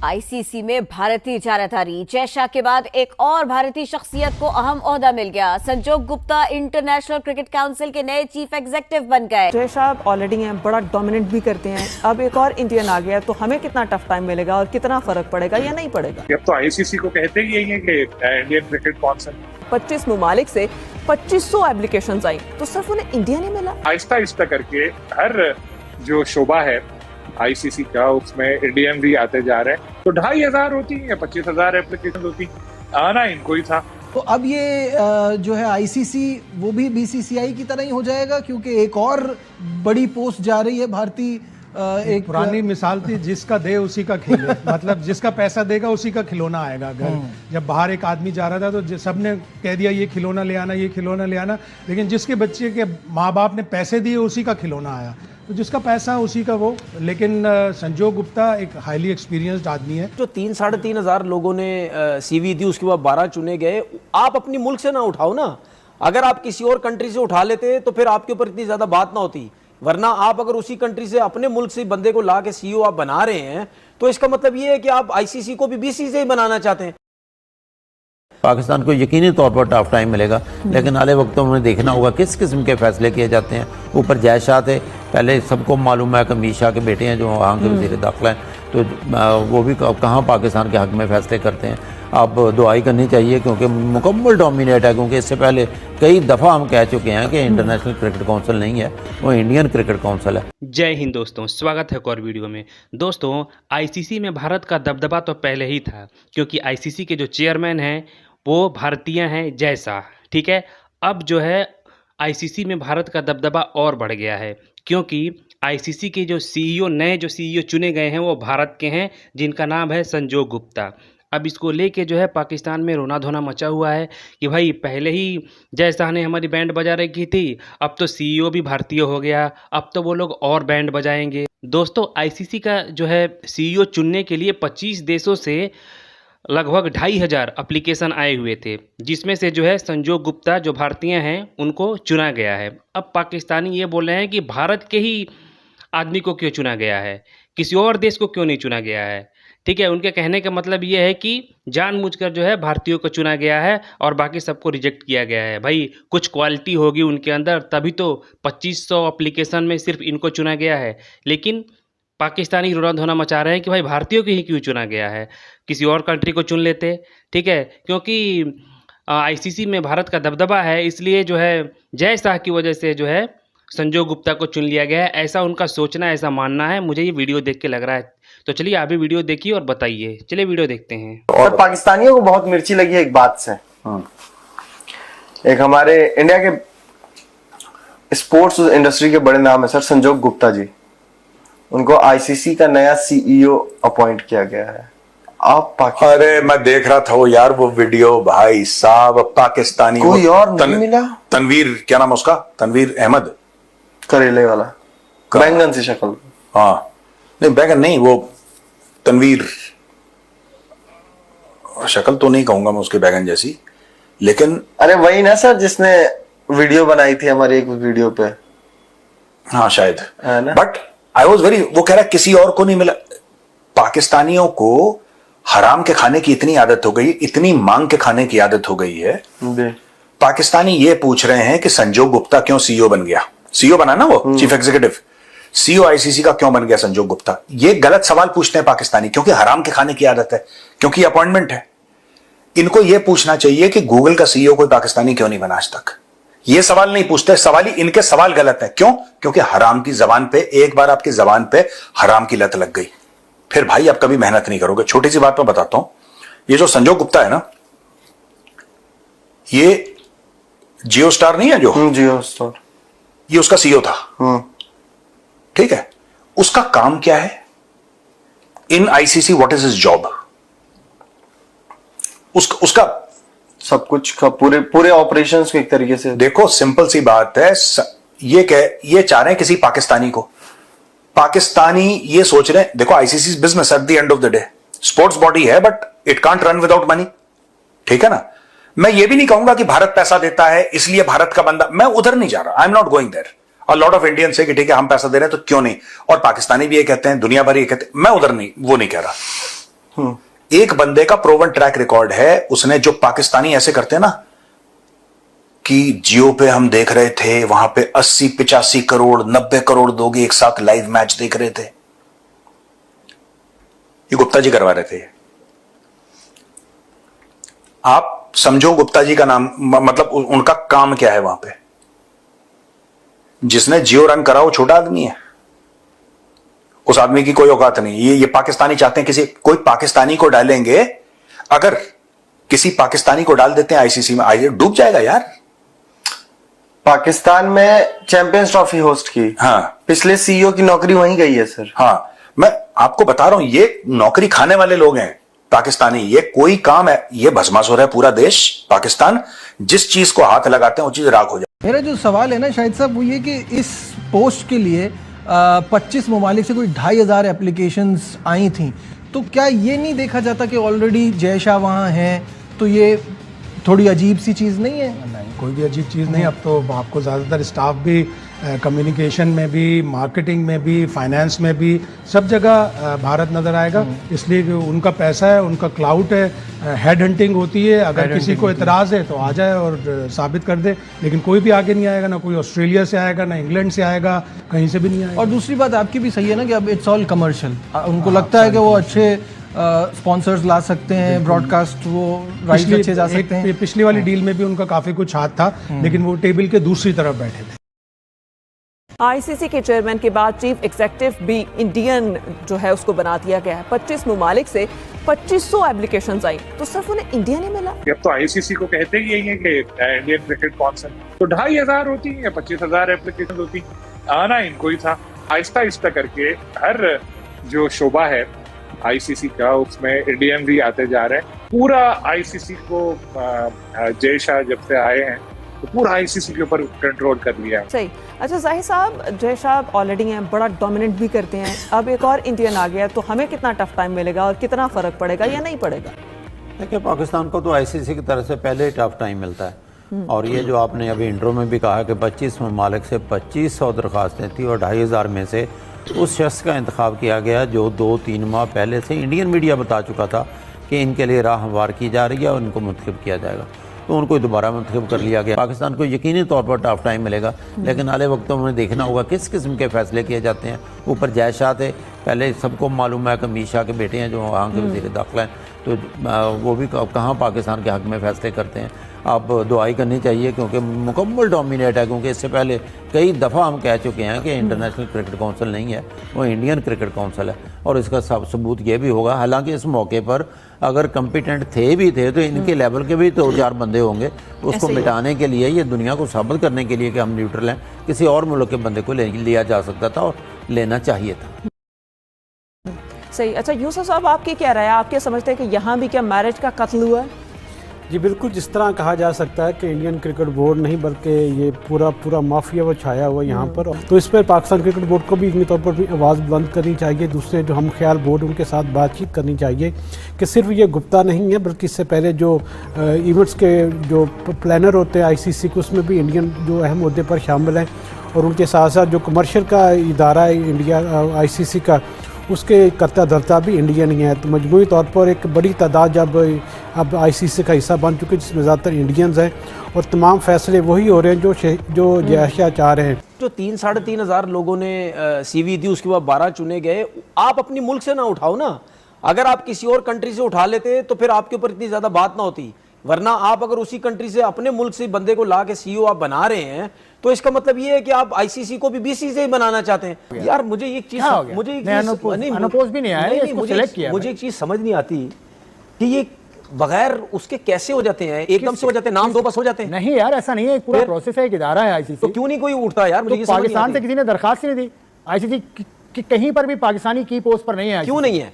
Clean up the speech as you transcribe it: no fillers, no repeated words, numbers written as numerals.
ICC में भारतीय जाराधारी जय शाह के बाद एक और भारतीय शख्सियत को अहम ओहदा मिल गया। संजोग गुप्ता इंटरनेशनल क्रिकेट काउंसिल के नए चीफ एग्जीक्यूटिव बन गए। जय शाह ऑलरेडी हैं, बड़ा डोमिनेंट भी करते हैं। अब एक और इंडियन आ गया तो हमें कितना टफ टाइम मिलेगा और कितना फर्क पड़ेगा या नहीं पड़ेगा। अब तो आईसीसी को कहते ही यही है कि इंडियन क्रिकेट काउंसिल 25 ममालिक से 2500 एप्लीकेशंस आई तो सिर्फ उन्हें इंडिया नहीं मिला। आहिस्ता आहिस्ता करके हर जो शोबा है आईसीसी का उसमें इंडियन भी आते जा रहे हैं। तो 2500 होती है, 25,000 एप्लीकेशन होती, आना इनको ही था। तो अब ये जो है आईसीसी वो भी बीसीसीआई की तरह ही हो जाएगा, क्योंकि एक और बड़ी पोस्ट जा रही है भारतीय। एक पुरानी मिसाल थी, जिसका दे उसी का खेले। मतलब जिसका पैसा देगा उसी का खिलौना आएगा घर। जब बाहर एक आदमी जा रहा था तो सबने कह दिया ये खिलौना ले आना, ये खिलौना ले आना, लेकिन जिसके बच्चे के माँ बाप ने पैसे दिए उसी का खिलौना आया। तो जिसका पैसा उसी का वो। लेकिन संजोग गुप्ता एक हाईली एक्सपीरियंस्ड आदमी है। जो 3-3.5 हज़ार लोगों ने सीवी दी, उसके बाद 12 चुने गए। आप अपनी मुल्क से ना उठाओ ना। अगर आप किसी और कंट्री से उठा लेते तो फिर आपके ऊपर इतनी ज्यादा बात ना होती। वरना आप अगर उसी कंट्री से अपने मुल्क से बंदे को ला के सीईओ आप बना रहे हैं तो इसका मतलब ये है कि आप आईसीसी को भी बीसीसीआई से ही बनाना चाहते हैं। पाकिस्तान को यकीनी तौर पर टफ टाइम मिलेगा, लेकिन आने वक्तों में देखना होगा किस किस्म के फैसले किए जाते हैं। ऊपर जय शाह थे, पहले सबको मालूम है कि अमीर शाह के बेटे हैं जो वहाँ के वज़ीर दाखिला हैं, तो वो भी कहाँ पाकिस्तान के हक़ में फैसले करते हैं। अब दुआई करनी चाहिए क्योंकि मुकम्मल डोमिनेट है। क्योंकि इससे पहले कई दफ़ा हम कह चुके हैं कि इंटरनेशनल क्रिकेट काउंसिल नहीं है, वो इंडियन क्रिकेट काउंसिल है। जय हिंद दोस्तों, स्वागत है एक और वीडियो में। दोस्तों, आईसीसी में भारत का दबदबा तो पहले ही था, क्योंकि आईसीसी के जो चेयरमैन हैं वो भारतीय हैं, जय शाह। ठीक है, अब जो है आईसीसी में भारत का दबदबा और बढ़ गया है, क्योंकि आईसीसी के जो सीईओ, नए जो सीईओ चुने गए हैं वो भारत के हैं, जिनका नाम है संजोग गुप्ता। अब इसको लेके जो है पाकिस्तान में रोना धोना मचा हुआ है कि भाई पहले ही जय शाह ने हमारी बैंड बजा रखी थी, अब तो सीईओ भी भारतीय हो गया, अब तो वो लोग और बैंड बजाएंगे। दोस्तों, आईसीसी का जो है सीईओ चुनने के लिए 25 देशों से लगभग 2,500 एप्लीकेशन आए हुए थे, जिसमें से जो है संजोग गुप्ता जो भारतीय हैं उनको चुना गया है। अब पाकिस्तानी ये बोल रहे हैं कि भारत के ही आदमी को क्यों चुना गया है, किसी और देश को क्यों नहीं चुना गया है। ठीक है, उनके कहने का मतलब ये है कि जानबूझकर जो है भारतीयों को चुना गया है और बाकी सबको रिजेक्ट किया गया है। भाई कुछ क्वालिटी होगी उनके अंदर, तभी तो 2500 एप्लीकेशन में सिर्फ इनको चुना गया है। लेकिन पाकिस्तानी रोना धोना मचा रहे हैं कि भाई भारतीयों को ही क्यों चुना गया है, किसी और कंट्री को चुन लेते। ठीक है, क्योंकि आईसीसी में भारत का दबदबा है, इसलिए जो है जय शाह की वजह से जो है संजोग गुप्ता को चुन लिया गया है। ऐसा उनका सोचना, ऐसा मानना है। मुझे ये वीडियो देख के लग रहा है। तो चलिए आप भी वीडियो देखिए और बताइए। चलिए वीडियो देखते हैं। और पाकिस्तानियों को बहुत मिर्ची लगी है एक बात से। एक हमारे इंडिया के स्पोर्ट्स इंडस्ट्री के बड़े नाम है सर, संजोग गुप्ता जी। उनको आईसीसी का नया सीईओ अपॉइंट किया गया है। आप अरे मैं देख रहा था वो यार, वो वीडियो भाई साहब, पाकिस्तानी कोई और नहीं मिला। तनवीर, क्या नाम उसका, तनवीर अहमद, करेले वाला, बैंगन सी शक्ल। हाँ नहीं, बैंगन नहीं, वो तनवीर, शक्ल तो नहीं कहूंगा मैं उसके बैंगन जैसी, लेकिन अरे वही ना सर जिसने वीडियो बनाई थी हमारी एक वीडियो पे। हाँ शायद, बट आई वॉज वेरी, वो कह रहा किसी और को नहीं मिला। पाकिस्तानियों को हराम के खाने की इतनी आदत हो गई, इतनी मांग के खाने की आदत हो गई है। पाकिस्तानी ये पूछ रहे हैं कि संजोग गुप्ता क्यों सीईओ बन गया। सीईओ बना ना वो, चीफ एग्जीक्यूटिव, सीईओ आईसीसी का क्यों बन गया संजोग गुप्ता। ये गलत सवाल पूछते हैं पाकिस्तानी, क्योंकि हराम के खाने की आदत है, क्योंकि अपॉइंटमेंट है। इनको यह पूछना चाहिए कि गूगल का सीईओ कोई पाकिस्तानी क्यों नहीं बना आज तक। ये सवाल नहीं पूछते, सवाल ही इनके सवाल गलत है। क्यों? क्योंकि हराम की जबान पे, एक बार आपकी जबान पे हराम की लत लग गई, फिर भाई आप कभी मेहनत नहीं करोगे। छोटी सी बात मैं बताता हूं, ये जो संजोग गुप्ता है ना, ये जियो स्टार नहीं है जो, जियो स्टार, ये उसका सीईओ था। ठीक है, उसका काम क्या है इन ICC, what is his job, उसका सब कुछ का पूरे ऑपरेशंस को एक तरीके से देखो। सिंपल सी बात है, ये चाह रहे हैं किसी पाकिस्तानी को। पाकिस्तानी ये सोच रहे हैं, देखो ICC business at the end of the day, sports body है but it can't run without money. ठीक है ना, मैं ये भी नहीं कहूंगा कि भारत पैसा देता है इसलिए भारत का बंदा, मैं उधर नहीं जा रहा, I am not going there. और लॉट ऑफ इंडियंस से कि ठीक है हम पैसा दे रहे हैं तो क्यों नहीं, और पाकिस्तानी भी ये कहते हैं, दुनिया भर ये कहते हैं, मैं उधर नहीं, वो नहीं कह रहा। एक बंदे का प्रोवन ट्रैक रिकॉर्ड है, उसने जो पाकिस्तानी ऐसे करते हैं ना कि जियो पे हम देख रहे थे, वहां पे 80-85 करोड़ 90 करोड़ लोग एक साथ लाइव मैच देख रहे थे, ये गुप्ता जी करवा रहे थे। आप समझो गुप्ता जी का नाम, मतलब उनका काम क्या है वहां पे। जिसने जियो रन करा वो छोटा आदमी है, उस आदमी की कोई औकात नहीं। ये पाकिस्तानी चाहते हैं कोई पाकिस्तानी को डालेंगे, अगर किसी पाकिस्तानी को डाल देते हैं आईसीसी में, आई डूब जाएगा यार। पाकिस्तान में चैंपियंस ट्रॉफी होस्ट की, हाँ, पिछले सीईओ की नौकरी वहीं गई है सर। हाँ, मैं आपको बता रहा हूं, ये नौकरी खाने वाले लोग हैं पाकिस्तानी। ये कोई काम है, ये भस्मासुर है पूरा देश पाकिस्तान। जिस चीज को हाथ लगाते हैं वो चीज राख हो जाए। मेरा जो सवाल है ना शाहिद साहब, वो ये कि इस पोस्ट के लिए 25 ममालिक से कोई 2500 एप्लीकेशंस आई थी, तो क्या ये नहीं देखा जाता कि ऑलरेडी जय शाह वहाँ हैं, तो ये थोड़ी अजीब सी चीज़ नहीं है? नहीं, कोई भी अजीब चीज़ नहीं। अब तो आपको ज़्यादातर स्टाफ भी कम्युनिकेशन में भी, मार्केटिंग में भी, फाइनेंस में भी, सब जगह भारत नज़र आएगा। इसलिए कि उनका पैसा है, उनका क्लाउड है, हेड हंटिंग होती है। अगर किसी को इतराज़ है तो आ जाए और साबित कर दे, लेकिन कोई भी आगे नहीं आएगा, ना कोई ऑस्ट्रेलिया से आएगा, ना इंग्लैंड से आएगा, कहीं से भी नहीं आएगा। और दूसरी बात आपकी भी सही है ना कि अब इट्स ऑल कमर्शियल। उनको लगता है कि वो अच्छे स्पॉन्सर्स ला सकते हैं, ब्रॉडकास्ट वो राइट्स अच्छे जा सकते हैं। पिछली वाली डील में भी उनका काफ़ी कुछ हाथ था, लेकिन वो टेबल के दूसरी तरफ बैठे थे। आईसीसी के चेयरमैन के बाद चीफ एग्जीक्यूटिव भी इंडियन जो है उसको बना दिया गया है। 25 ममालिक से 2500 एप्लीकेशंस आई, तो सिर्फ उन्हें इंडिया नहीं मिला। अब तो आईसीसी को कहते ही यही है कि इंडियन क्रिकेट काउंसिल, तो 2500 होती है, 25,000 एप्लीकेशन होती, आना इनको ही था। आहिस्ता आहिस्ता करके हर जो शोबा है आईसीसी का, उसमें इंडियन भी आते जा रहे हैं। पूरा आईसीसी को जय शाह जब से आए हैं तो पूरा आईसीसी के ऊपर कंट्रोल कर लिया। सही। अच्छा जाहिर साहब, जय शाह ऑलरेडी हैं, बड़ा डोमिनेट भी करते हैं, अब एक और इंडियन आ गया, तो हमें कितना टफ टाइम मिलेगा और कितना फर्क पड़ेगा या नहीं पड़ेगा? देखिए, पाकिस्तान को तो आईसीसी की तरफ से पहले ही टफ टाइम मिलता है। और ये जो आपने अभी इंट्रो में भी कहा कि 25 ममालिक से 2500 दरख्वास्तें थी और 2500 में से उस शख्स का इंतखाब किया गया जो 2-3 माह पहले से इंडियन मीडिया बता चुका था कि इनके लिए राह हमवार की जा रही है और इनको मुंतखब किया जाएगा, तो उनको दोबारा मुंतखब कर लिया गया। पाकिस्तान को यकीनी तौर पर टफ टाइम मिलेगा, लेकिन आने वक्तों में देखना होगा किस किस्म के फैसले किए जाते हैं। ऊपर जय शाह थे, पहले सबको मालूम है कि अमीर शाह के बेटे हैं जो वहाँ के वज़ीर दाखिला हैं, तो वो भी कहाँ पाकिस्तान के हक़ में फ़ैसले करते हैं। आप दुआई करनी चाहिए, क्योंकि मुकम्मल डोमिनेट है। क्योंकि इससे पहले कई दफ़ा हम कह चुके हैं कि इंटरनेशनल क्रिकेट काउंसिल नहीं है, वो इंडियन क्रिकेट काउंसिल है, और इसका सबूत ये भी होगा। हालांकि इस मौके पर अगर कम्पिटेंट थे तो इनके लेवल के भी 2-4 बंदे होंगे। उसको मिटाने के लिए, ये दुनिया को साबित करने के लिए कि हम न्यूट्रल हैं, किसी और मुल्क के बंदे को लिया जा सकता था और लेना चाहिए था। सही। अच्छा यूसुफ साहब, आपकी क्या राय है? आप क्या समझते हैं कि यहाँ भी क्या मैरिज का कत्ल हुआ है? जी बिल्कुल, जिस तरह कहा जा सकता है कि इंडियन क्रिकेट बोर्ड नहीं बल्कि ये पूरा माफिया वो छाया हुआ यहाँ पर, तो इस पर पाकिस्तान क्रिकेट बोर्ड को भी इतने तौर पर भी आवाज़ बुलंद करनी चाहिए। दूसरे जो हम ख्याल बोर्ड, उनके साथ बातचीत करनी चाहिए कि सिर्फ ये गुप्ता नहीं है, बल्कि इससे पहले जो इवेंट्स के जो प्लानर होते हैं आईसीसी के, उसमें भी इंडियन जो अहम मुद्दे पर शामिल हैं। और उनके साथ साथ जो कमर्शियल का इदारा है इंडिया आईसीसी का, उसके करता धरता भी इंडियन ही है। तो मजमूई तौर पर एक बड़ी तादाद जब अब आईसीसी का हिस्सा बन चुके, जिसमें ज़्यादातर इंडियंस हैं, और तमाम फैसले वही हो रहे हैं जो जय शाह चाह रहे हैं। जो 3-3.5 हज़ार लोगों ने सीवी दी, उसके बाद 12 चुने गए। आप अपनी मुल्क से ना उठाओ ना, अगर आप किसी और कंट्री से उठा लेते तो फिर आपके ऊपर इतनी ज़्यादा बात ना होती। वरना आप अगर उसी कंट्री से, अपने मुल्क से बंदे को ला के सीईओ आप बना रहे हैं, तो इसका मतलब ये है कि आप आईसीसी को भी बीसीसी से ही बनाना चाहते हैं। यार मुझे एक चीज मुझे एक चीज समझ नहीं आती कि ये बगैर उसके कैसे हो जाते हैं, एकदम से हो जाते हैं, नाम दो बस हो जाते हैं। नहीं यार, ऐसा नहीं है, एक पूरा प्रोसेस है, एक इदारा है आईसीसी। तो क्यों नहीं कोई उठता यार? मुझे पाकिस्तान से किसी ने दरखास्त नहीं दी, आईसीसी कहीं पर भी पाकिस्तानी की पोस्ट पर नहीं है। क्यों नहीं है?